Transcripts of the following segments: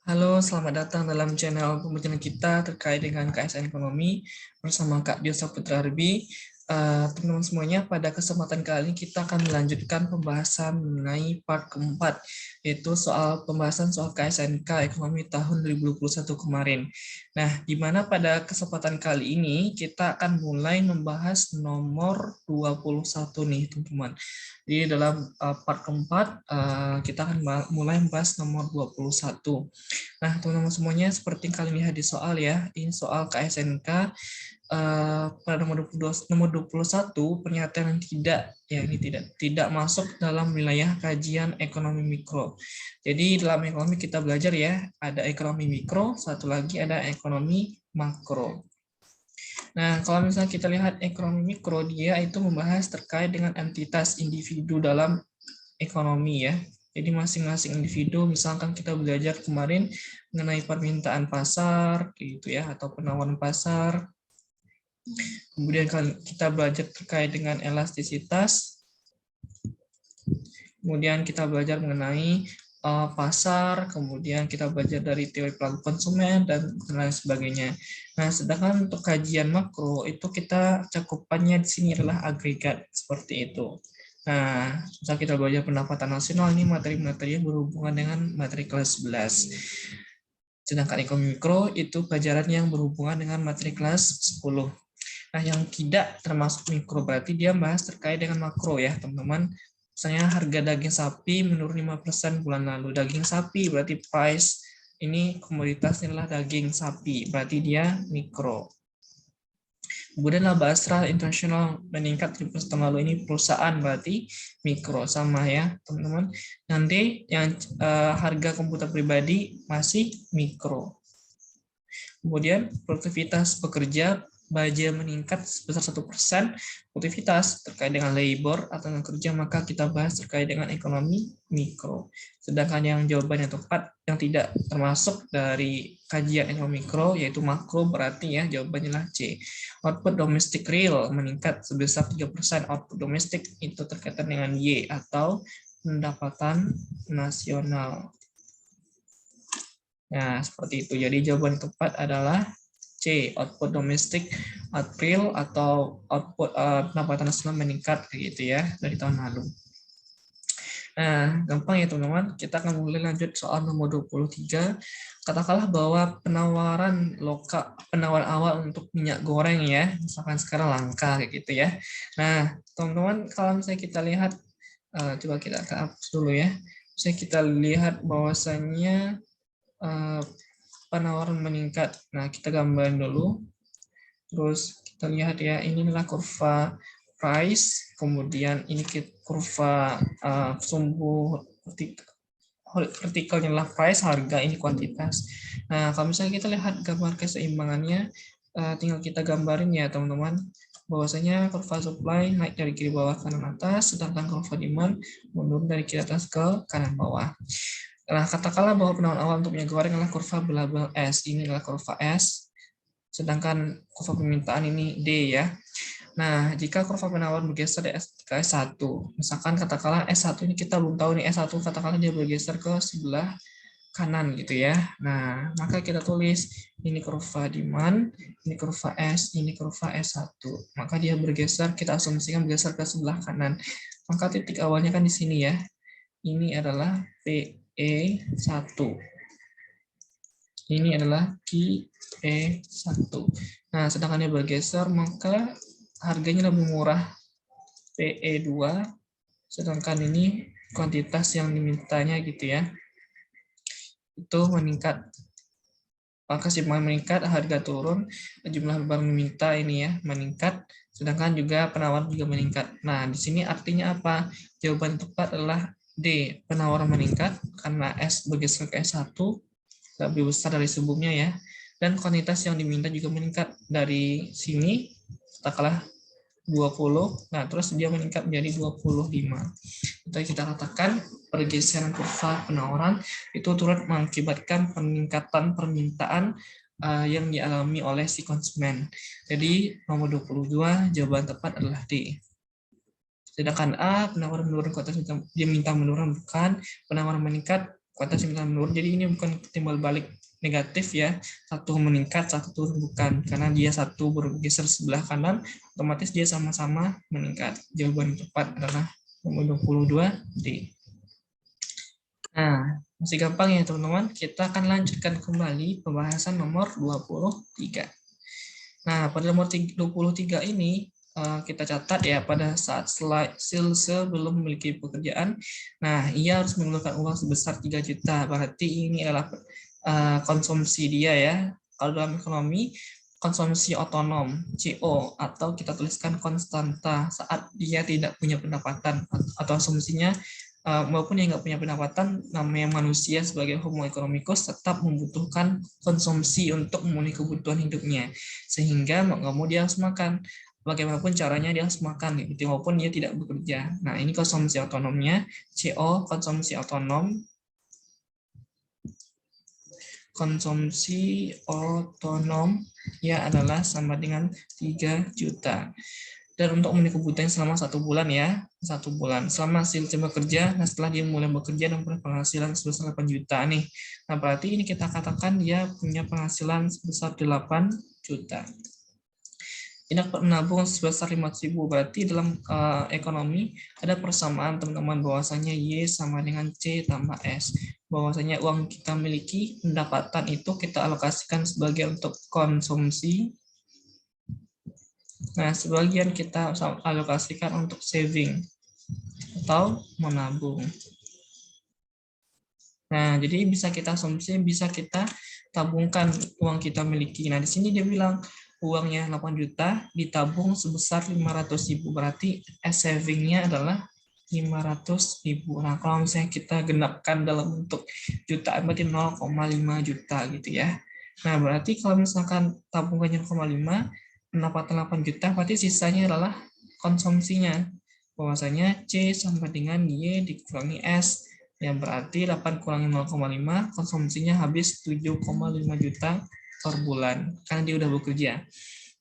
Halo, selamat datang dalam channel pembelajaran kita terkait dengan KSN Ekonomi bersama Kak Dio Saputra Arbi. Teman-teman semuanya, pada kesempatan kali ini kita akan melanjutkan pembahasan mengenai part keempat, yaitu pembahasan soal KSNK Ekonomi tahun 2021 kemarin. Nah, di mana pada kesempatan kali ini kita akan mulai membahas nomor 21 nih, teman-teman. Jadi dalam part keempat, kita akan mulai membahas nomor 21. Nah, teman-teman semuanya, seperti kalian lihat di soal ya, ini soal KSNK pada nomor 21 pernyataan yang tidak masuk dalam wilayah kajian ekonomi mikro. Jadi dalam ekonomi kita belajar ya, ada ekonomi mikro, satu lagi ada ekonomi makro. Nah, kalau misalnya kita lihat ekonomi mikro, dia itu membahas terkait dengan entitas individu dalam ekonomi ya. Jadi masing-masing individu, misalkan kita belajar kemarin mengenai permintaan pasar, gitu ya, atau penawaran pasar. Kemudian kita belajar terkait dengan elastisitas. Kemudian kita belajar mengenai pasar, kemudian kita belajar dari teori pelaku konsumen, dan lain sebagainya. Nah, sedangkan untuk kajian makro, itu kita cakupannya di sini adalah agregat, seperti itu. Nah, misal kita belajar pendapatan nasional, ini materi-materi yang berhubungan dengan materi kelas 11. Sedangkan ekonomi mikro itu pelajaran yang berhubungan dengan materi kelas 10. Nah, yang tidak termasuk mikro berarti dia bahas terkait dengan makro ya, teman-teman. Misalnya harga daging sapi menurun 5% bulan lalu. Daging sapi berarti price, ini komoditasnya adalah daging sapi, berarti dia mikro. Kemudian laba astra internasional meningkat 3% tahun lalu, ini perusahaan berarti mikro, sama ya teman-teman. Nanti yang harga komputer pribadi masih mikro. Kemudian produktivitas pekerja Baja meningkat sebesar 1%, produktivitas terkait dengan labor atau dengan kerja, maka kita bahas terkait dengan ekonomi mikro. Sedangkan yang jawaban yang tepat yang tidak termasuk dari kajian ekonomi mikro yaitu makro, berarti ya jawabannya adalah C. Output domestic real meningkat sebesar 3%. Output domestic itu terkaitan dengan Y atau pendapatan nasional. Nah, seperti itu. Jadi jawaban yang tepat adalah C, output domestic April atau output pendapatan nasional meningkat gitu ya dari tahun lalu. Nah, gampang ya teman-teman. Kita akan mulai lanjut soal nomor 23. Katakanlah bahwa penawaran awal untuk minyak goreng ya, misalkan sekarang langka kayak gitu ya. Nah, teman-teman kalau misalnya kita lihat, coba kita hapus dulu ya. Misalnya kita lihat bahwasannya penawaran meningkat. Nah, kita gambarin dulu. Terus kita lihat ya, ini adalah kurva price, kemudian ini kurva sumbu vertikalnya adalah price, harga, ini kuantitas. Nah, kalau misalnya kita lihat gambar keseimbangannya, tinggal kita gambarin ya teman-teman, bahwasanya kurva supply naik dari kiri bawah kanan atas, sedangkan kurva demand menurun dari kiri atas ke kanan bawah. Nah, katakanlah bahwa penawaran awal untuk minyak goreng adalah kurva berlabel S. Ini adalah kurva S, sedangkan kurva permintaan ini D ya. Nah, jika kurva penawaran bergeser dari S ke S1, misalkan katakanlah S1 ini kita belum tahu nih S1, katakanlah dia bergeser ke sebelah kanan gitu ya. Nah, maka kita tulis ini kurva demand, ini kurva S, ini kurva S1. Maka dia bergeser, kita asumsikan bergeser ke sebelah kanan. Maka titik awalnya kan di sini ya. Ini adalah PE1. Ini adalah QE1. Nah, sedangkan dia bergeser, maka harganya lebih murah PE2, sedangkan ini kuantitas yang dimintanya gitu ya, itu meningkat. Maka supply meningkat, harga turun, jumlah barang diminta ini ya meningkat, sedangkan juga penawaran juga meningkat. Nah, di sini artinya apa? Jawaban tepat adalah D, penawaran meningkat karena S bergeser ke S1 lebih besar dari sebelumnya ya, dan kuantitas yang diminta juga meningkat dari sini katakanlah 20, nah terus dia meningkat menjadi 25. Itu kita katakan pergeseran kurva penawaran itu turut mengakibatkan peningkatan permintaan yang dialami oleh si konsumen. Jadi nomor 22 jawaban tepat adalah D. Sedangkan A, penawaran menurun kuantitas dia minta menurun, bukan, penawaran meningkat kuantitas yang menurun. Jadi ini bukan timbal balik negatif ya, satu meningkat, satu turun, bukan. Karena dia satu bergeser sebelah kanan, otomatis dia sama-sama meningkat. Jawaban yang tepat adalah nomor 22D. Nah, masih gampang ya teman-teman. Kita akan lanjutkan kembali pembahasan nomor 23. Nah, pada nomor 23 ini kita catat ya, pada saat Silse belum memiliki pekerjaan, nah ia harus mengeluarkan uang sebesar 3 juta. Berarti ini adalah konsumsi dia ya. Kalau dalam ekonomi, konsumsi otonom CO, atau kita tuliskan konstanta saat dia tidak punya pendapatan, atau asumsinya maupun yang nggak punya pendapatan, namanya manusia sebagai homo economicus tetap membutuhkan konsumsi untuk memenuhi kebutuhan hidupnya, sehingga nggak mau dia harus makan, bagaimanapun caranya dia harus makan gitu, walaupun dia tidak bekerja. Nah, ini konsumsi otonomnya, CO konsumsi otonom, ya adalah sama dengan 3 juta. Dan untuk memenuhi kebutuhan selama 1 bulan ya, 1 bulan. Selama hasil bekerja, nah setelah dia mulai bekerja dan punya penghasilan sebesar 8 juta nih. Nah berarti ini kita katakan dia punya penghasilan sebesar 8 juta. Ini dapat menabung sebesar 500.000. Berarti dalam ekonomi ada persamaan teman-teman, bahwasanya Y sama dengan C tambah S. Bahwasanya uang kita miliki, pendapatan itu kita alokasikan sebagai untuk konsumsi. Nah, sebagian kita alokasikan untuk saving atau menabung. Nah, jadi bisa kita asumsi, bisa kita tabungkan uang kita miliki. Nah, di sini dia bilang uangnya 8 juta ditabung sebesar 500.000. Berarti saving-nya adalah 500.000. Nah, kalau misalnya kita genapkan dalam bentuk jutaan, berarti 0,5 juta gitu ya. Nah, berarti kalau misalkan tabungannya 0,5, pendapatan 8 juta, berarti sisanya adalah konsumsinya. Bahwasanya C sama dengan Y dikurangi S, yang berarti 8 kurangi 0,5, konsumsinya habis 7,5 juta per bulan, karena dia udah bekerja.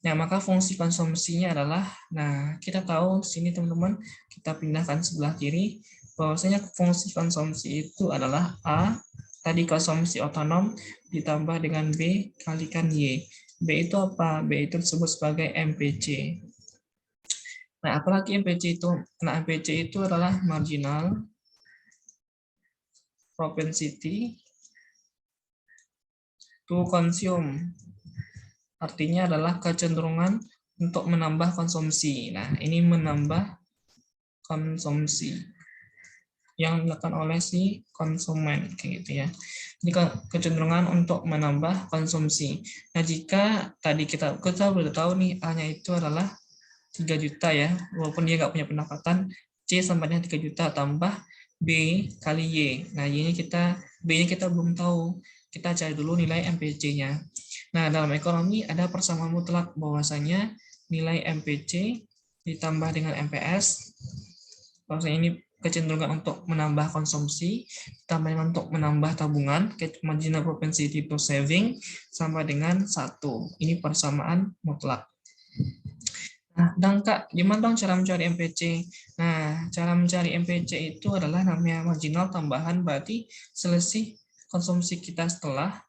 Nah, maka fungsi konsumsinya adalah, nah kita tahu sini teman-teman, kita pindahkan sebelah kiri, bahwasanya fungsi konsumsi itu adalah A, tadi konsumsi otonom, ditambah dengan B kalikan Y. B itu apa? B itu disebut sebagai MPC. Nah, apalagi MPC itu? Nah, MPC itu adalah marginal propensity to consume. Artinya adalah kecenderungan untuk menambah konsumsi. Nah, ini menambah konsumsi yang dilakukan oleh si konsumen, kayak gitu ya. Jadi kecenderungan untuk menambah konsumsi. Nah, jika tadi kita sudah tahu nih A-nya itu adalah 3 juta ya, walaupun dia nggak punya pendapatan, C sama dengan 3 juta tambah B kali Y. Nah, B-nya kita belum tahu. Kita cari dulu nilai MPC-nya. Nah, dalam ekonomi ada persamaan mutlak, bahwasanya nilai MPC ditambah dengan MPS, bahwasanya ini kecenderungan untuk menambah konsumsi, ditambah dengan untuk menambah tabungan, marginal propensity to saving, sama dengan 1. Ini persamaan mutlak. Nah, dan Kak, gimana dong cara mencari MPC? Nah, cara mencari MPC itu adalah namanya marginal tambahan, berarti selisih konsumsi kita setelah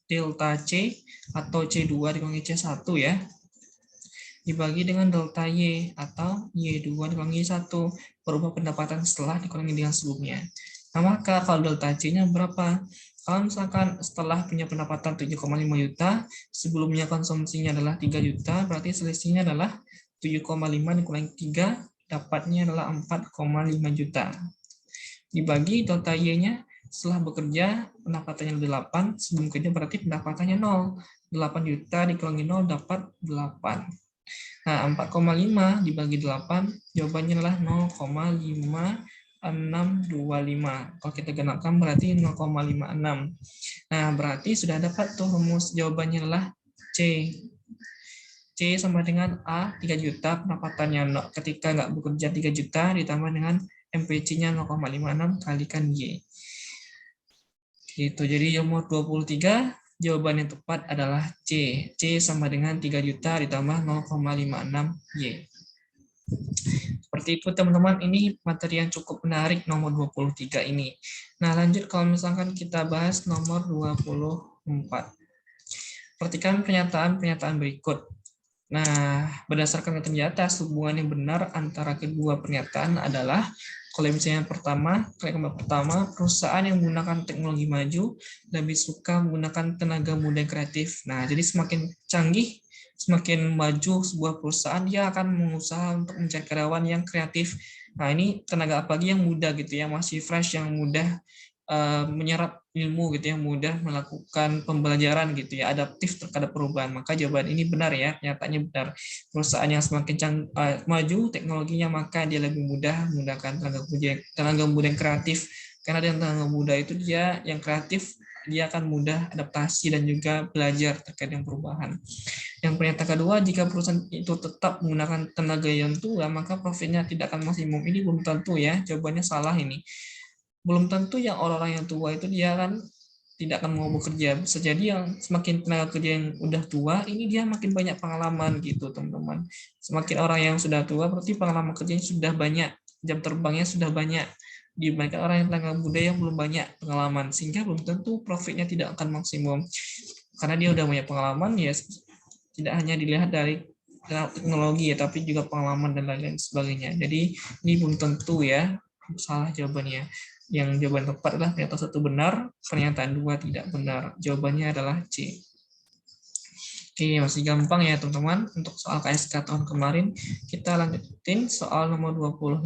delta C atau C2 dikurangi C1 ya, dibagi dengan delta Y atau Y2 dikurangi 1, berubah pendapatan setelah dikurangi dengan sebelumnya. Nah, maka kalau delta C-nya berapa? Kalau misalkan setelah punya pendapatan 7,5 juta, sebelumnya konsumsinya adalah 3 juta, berarti selisihnya adalah 7,5 dikurangi 3, dapatnya adalah 4,5 juta. Dibagi delta Y-nya, setelah bekerja pendapatannya 8, sebelum kerja berarti pendapatannya 0. 8 juta dikurangi 0 dapat 8. Nah, 4,5 dibagi 8, jawabannya adalah 0,5625. Kalau kita genapkan berarti 0,56. Nah, berarti sudah dapat tuh rumus, jawabannya adalah C. C sama dengan A, 3 juta, pendapatannya ketika nggak bekerja 3 juta, ditambah dengan MPC-nya 0,56 kalikan Y. Gitu. Jadi nomor 23, jawaban yang tepat adalah C. C sama dengan 3 juta ditambah 0,56 Y. Seperti seperti itu teman-teman, ini materi yang cukup menarik nomor 23 ini. Nah, lanjut kalau misalkan kita bahas nomor 24. Perhatikan pernyataan-pernyataan berikut. Nah, berdasarkan ketentuan di atas, hubungan yang benar antara kedua pernyataan adalah kalau misalnya kalimat pertama, perusahaan yang menggunakan teknologi maju lebih suka menggunakan tenaga muda yang kreatif. Nah, jadi semakin canggih, semakin maju sebuah perusahaan, dia akan mengusaha untuk mencari karyawan yang kreatif. Nah, ini tenaga apalagi yang muda gitu ya, masih fresh, yang mudah menyerap ilmu gitu ya, mudah melakukan pembelajaran gitu ya, adaptif terhadap perubahan. Maka jawaban ini benar ya, nyatanya benar. Perusahaan yang semakin maju teknologinya, maka dia lebih mudah menggunakan tenaga muda yang kreatif. Karena dengan tenaga muda itu dia yang kreatif, dia akan mudah adaptasi dan juga belajar terkait dengan perubahan. Yang pernyataan kedua, jika perusahaan itu tetap menggunakan tenaga yang tua, maka profitnya tidak akan maksimum. Ini belum tentu ya, jawabannya salah ini. Belum tentu yang orang-orang yang tua itu dia kan tidak akan mau bekerja. Bisa jadi yang semakin tenaga kerja yang udah tua, ini dia makin banyak pengalaman gitu, teman-teman. Semakin orang yang sudah tua, berarti pengalaman kerjanya sudah banyak, jam terbangnya sudah banyak, dibandingkan orang yang tenaga muda yang belum banyak pengalaman, sehingga belum tentu profitnya tidak akan maksimum. Karena dia udah banyak pengalaman, ya tidak hanya dilihat dari teknologi ya, tapi juga pengalaman dan lain-lain sebagainya. Jadi ini belum tentu ya, salah jawabannya. Yang jawaban tepat adalah pernyataan 1 benar, pernyataan 2 tidak benar. Jawabannya adalah C. Oke, masih gampang ya teman-teman. Untuk soal KSK tahun kemarin, kita lanjutin soal nomor 25.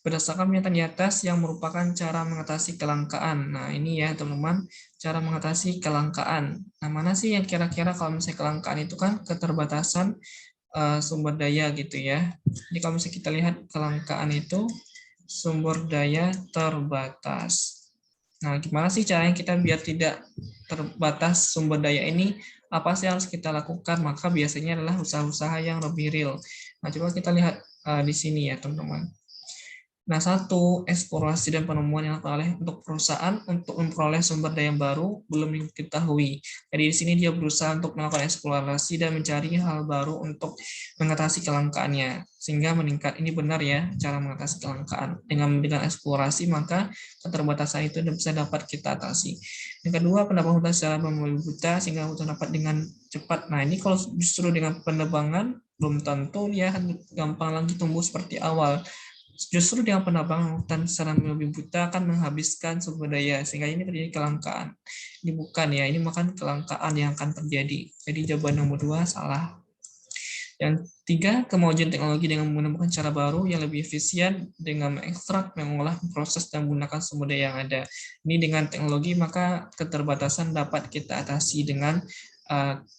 Berdasarkan pernyataan di atas yang merupakan cara mengatasi kelangkaan. Nah, ini ya teman-teman, cara mengatasi kelangkaan. Nah, mana sih yang kira-kira kalau misalnya kelangkaan itu kan keterbatasan sumber daya gitu ya. Jadi kalau misalnya kita lihat kelangkaan itu sumber daya terbatas. Nah, gimana sih caranya kita biar tidak terbatas sumber daya ini? Apa sih yang harus kita lakukan? Maka biasanya adalah usaha-usaha yang lebih real. Nah, coba kita lihat di sini ya, teman-teman. Nah, satu, eksplorasi dan penemuan yang oleh untuk perusahaan untuk memperoleh sumber daya yang baru belum diketahui. Jadi di sini dia berusaha untuk melakukan eksplorasi dan mencari hal baru untuk mengatasi kelangkaannya sehingga meningkat. Ini benar ya cara mengatasi kelangkaan. Dengan eksplorasi maka keterbatasan itu bisa dapat kita atasi. Yang kedua, pendapat hutan secara membuta sehingga hutan dapat dengan cepat. Nah, ini kalau justru dengan penebangan belum tentu dia akan gampang lagi tumbuh seperti awal. Justru dengan penebangan hutan secara lebih buta akan menghabiskan sumber daya sehingga ini terjadi kelangkaan. Ini bukan ya, ini makan kelangkaan yang akan terjadi. Jadi jawaban nomor 2 salah. Yang 3, kemajuan teknologi dengan menemukan cara baru yang lebih efisien dengan mengekstrak, mengolah, proses dan menggunakan sumber daya yang ada. Ini dengan teknologi maka keterbatasan dapat kita atasi dengan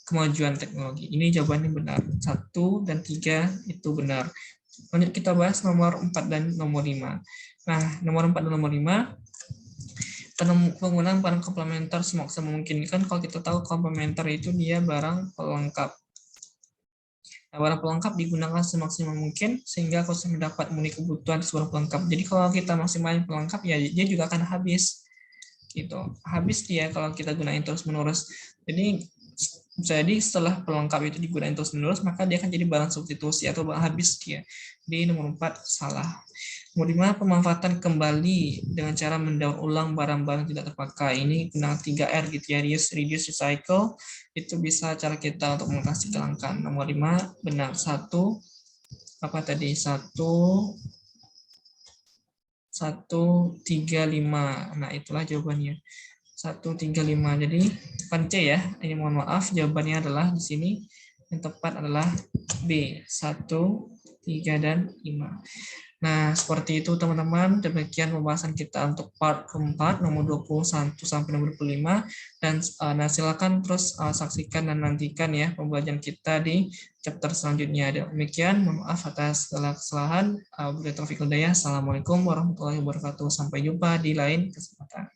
kemajuan teknologi. Ini jawabannya benar. 1 dan 3 itu benar. Lanjut kita bahas nomor 4 dan nomor 5. Nah, nomor 4 dan nomor 5, penggunaan barang komplementer semaksimal mungkin. Kan kalau kita tahu komplementer itu dia barang pelengkap. Nah, barang pelengkap digunakan semaksimal mungkin sehingga konsumen dapat memenuhi kebutuhan sebuah pelengkap. Jadi kalau kita maksimalin pelengkap ya dia juga akan habis. Gitu. Habis dia kalau kita gunain terus-menerus. Jadi setelah pelengkap itu digunakan terus-menerus, maka dia akan jadi barang substitusi atau barang habis dia. Jadi nomor 4 salah. Nomor 5, pemanfaatan kembali dengan cara mendaur ulang barang-barang tidak terpakai. Ini gunakan 3R gitu ya, reduce, recycle. Itu bisa cara kita untuk mengatasi kelangkaan. Nomor 5 benar. 1 apa tadi? 135. Nah, itulah jawabannya. 135. Jadi bukan C ya. Ini mohon maaf, jawabannya adalah di sini yang tepat adalah B, 1, 3 dan 5. Nah, seperti itu teman-teman. Demikian pembahasan kita untuk part keempat nomor 21 sampai nomor 25 dan silakan terus saksikan dan nantikan ya pembelajaran kita di chapter selanjutnya. Demikian, mohon maaf atas segala kesalahan. Assalamualaikum warahmatullahi wabarakatuh. Sampai jumpa di lain kesempatan.